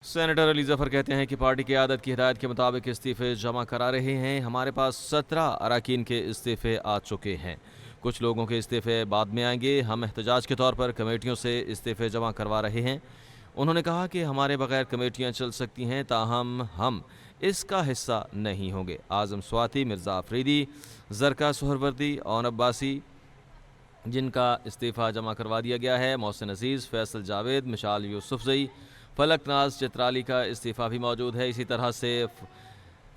Senator Ali Zafar کہتے ہیں کہ پارٹی کی عادت کی ہدایت کے مطابق استعفے جمع کرا رہے ہیں۔ ہمارے پاس 17 اراکین کے استعفے آ چکے ہیں، کچھ لوگوں کے استعفے بعد میں آئیں گے۔ ہم احتجاج کے طور پر کمیٹیوں سے استعفے جمع کروا رہے ہیں۔ انہوں نے کہا کہ ہمارے بغیر کمیٹیاں چل سکتی ہیں، تاہم ہم اس کا حصہ نہیں ہوں گے۔ اعظم سواتی، مرزا آفریدی، زرکا سہروردی، اون عباسی جن کا استعفیٰ جمع کروا دیا گیا ہے، محسن عزیز، فیصل جاوید، مشال یوسفزئی، فلک ناز چترالی کا استعفیٰ بھی موجود ہے۔ اسی طرح سے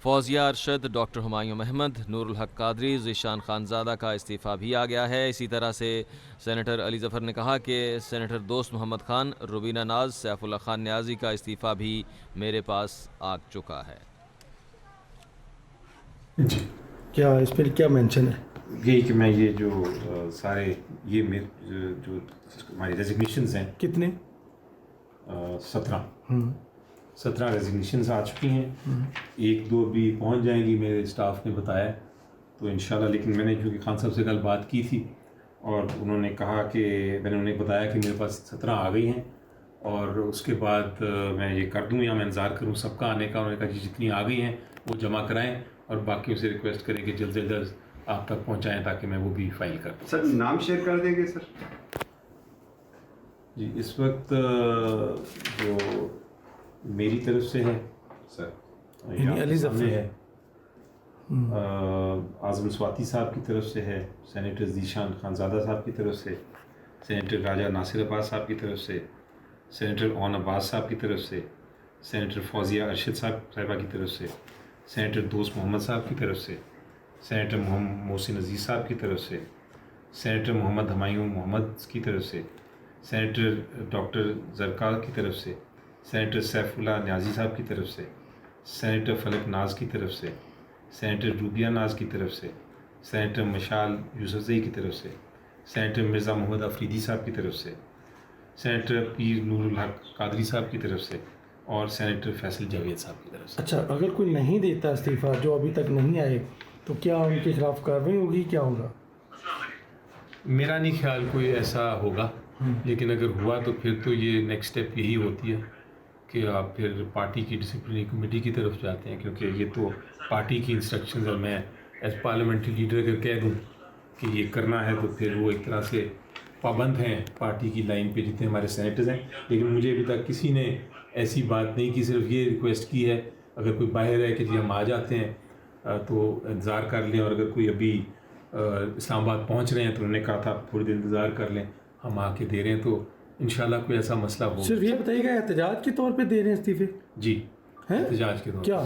فوزیہ ارشد، ڈاکٹر ہمایوں محمد، نور الحق قادری، ذیشان خانزادہ کا استعفیٰ بھی آ گیا ہے۔ اسی طرح سے سینیٹر علی ظفر نے کہا کہ سینیٹر دوست محمد خان، روبینہ ناز، سیف اللہ خان نیازی کا استعفیٰ بھی میرے پاس آ چکا ہے۔ جی کیا اس پر کیا مینشن ہے؟ یہی کہ میں یہ جو سارے یہ جو ہماری ریزگنیشنز ہیں، کتنے؟ 17 ریزگنیشنز آ چکی ہیں، ایک دو بھی پہنچ جائیں گی، میرے اسٹاف نے بتایا تو انشاءاللہ۔ لیکن میں نے کیونکہ خان صاحب سے کل بات کی تھی اور انہوں نے کہا کہ میں نے انہیں بتایا کہ میرے پاس 17 آ گئی ہیں اور اس کے بعد میں یہ کر دوں یا میں انتظار کروں سب کا آنے کا۔ انہوں نے کہا کہ جتنی آ گئی ہیں وہ جمع کرائیں اور باقیوں سے ریکویسٹ کریں کہ جلد سے جلد آپ تک پہنچائیں تاکہ میں وہ بھی فائل کر دوں۔ سر نام شیئر کر دیں گے سر؟ جی اس وقت جو میری طرف سے ہے سر علی ظفر ہے، اعظم سواتی صاحب کی طرف سے ہے، سینیٹر ذیشان خانزادہ صاحب کی طرف سے، سینیٹر راجہ ناصر عباس صاحب کی طرف سے، سینیٹر اون عباس صاحب کی طرف سے، سینیٹر فوزیہ ارشد صاحبہ کی طرف سے، سینیٹر دوست محمد صاحب کی طرف سے، سینیٹر محسن عزیز صاحب کی طرف سے، سینیٹر محمد ہمایوں محمد کی طرف سے، سینیٹر ڈاکٹر زرکا کی طرف سے، سینیٹر سیف اللہ نیازی صاحب کی طرف سے، سینیٹر فلک ناز کی طرف سے، سینیٹر روبیہ ناز کی طرف سے، سینیٹر مشال یوسفزئی کی طرف سے، سینیٹر مرزا محمد آفریدی صاحب کی طرف سے، سینیٹر پیر نور الحق قادری صاحب کی طرف سے اور سینیٹر فیصل جاوید صاحب کی طرف سے۔ اچھا، اگر کوئی نہیں دیتا استعفیٰ جو ابھی تک نہیں آئے تو کیا ان کے خلاف کارروائی ہوگی؟ کیا ہوگا؟ میرا نہیں خیال کوئی ایسا ہوگا، لیکن اگر ہوا تو پھر تو یہ نیکسٹ اسٹیپ یہی ہوتی ہے کہ آپ پھر پارٹی کی ڈسپلنری کمیٹی کی طرف جاتے ہیں، کیونکہ یہ تو پارٹی کی انسٹرکشنز اور میں ایز پارلیمنٹری لیڈر اگر کہہ دوں کہ یہ کرنا ہے تو پھر وہ ایک طرح سے پابند ہیں پارٹی کی لائن پہ جتنے ہمارے سینیٹرز ہیں۔ لیکن مجھے ابھی تک کسی نے ایسی بات نہیں کی، صرف یہ ریکویسٹ کی ہے اگر کوئی باہر ہے کہ جی ہم آ جاتے ہیں تو انتظار کر لیں، اور اگر کوئی ابھی اسلام آباد پہنچ رہے ہیں تو انہوں نے کہا تھا تھوڑی دیر انتظار کر لیں، ہم آ کے دے رہے ہیں، تو انشاءاللہ کوئی ایسا مسئلہ ہو۔ صرف یہ بتائیے گا احتجاج کے طور پہ دے رہے ہیں استعفے؟ جی احتجاج کے طور کیا؟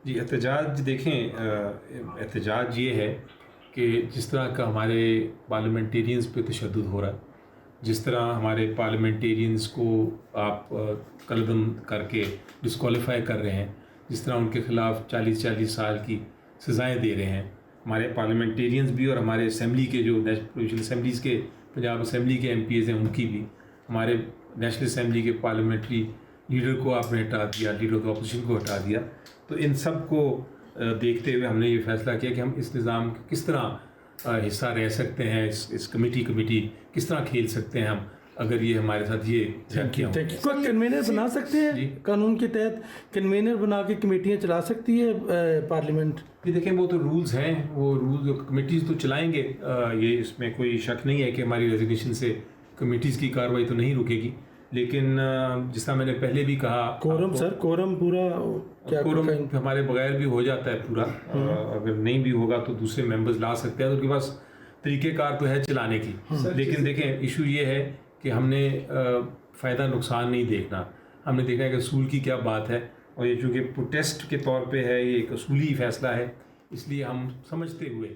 جی احتجاج دیکھیں، احتجاج یہ ہے کہ جس طرح کا ہمارے پارلیمنٹیرینز پہ تشدد ہو رہا ہے، جس طرح ہمارے پارلیمنٹیرینز کو آپ قلعدم کر کے ڈسکوالیفائی کر رہے ہیں، جس طرح ان کے خلاف 40 سال کی سزائیں دے رہے ہیں، ہمارے پارلیمنٹیرینز بھی اور ہمارے اسمبلی کے جو پروونشل اسمبلیز کے پنجاب اسمبلی کے ایم پی ایز ہیں ان کی بھی، ہمارے نیشنل اسمبلی کے پارلیمنٹری لیڈر کو آپ نے ہٹا دیا، لیڈر آف اپوزیشن کو ہٹا دیا، تو ان سب کو دیکھتے ہوئے ہم نے یہ فیصلہ کیا کہ ہم اس نظام کے کس طرح حصہ رہ سکتے ہیں، اس کمیٹی کس طرح کھیل سکتے ہیں ہم اگر یہ ہمارے ساتھ یہ کوئی کنوینر بنا سکتے ہیں قانون کے تحت؟ کنوینر بنا کے کمیٹیاں چلا سکتی ہے پارلیمنٹ؟ یہ دیکھیں وہ تو رولز ہیں، وہ رولز کمیٹیز تو چلائیں گے، یہ اس میں کوئی شک نہیں ہے کہ ہماری ریزگنیشن سے کمیٹیز کی کارروائی تو نہیں رکے گی، لیکن جس طرح میں نے پہلے بھی کہا، کورم سر کورم پورا کورم ہمارے بغیر بھی ہو جاتا ہے پورا، اگر نہیں بھی ہوگا تو دوسرے ممبرز لا سکتے ہیں، تو ان کے پاس طریقہ کار تو ہے چلانے کی، لیکن دیکھیں ایشو یہ ہے کہ ہم نے فائدہ نقصان نہیں دیکھنا، ہم نے دیکھنا ہے کہ اصول کی کیا بات ہے، اور یہ چونکہ پروٹیسٹ کے طور پہ ہے، یہ ایک اصولی فیصلہ ہے، اس لیے ہم سمجھتے ہوئے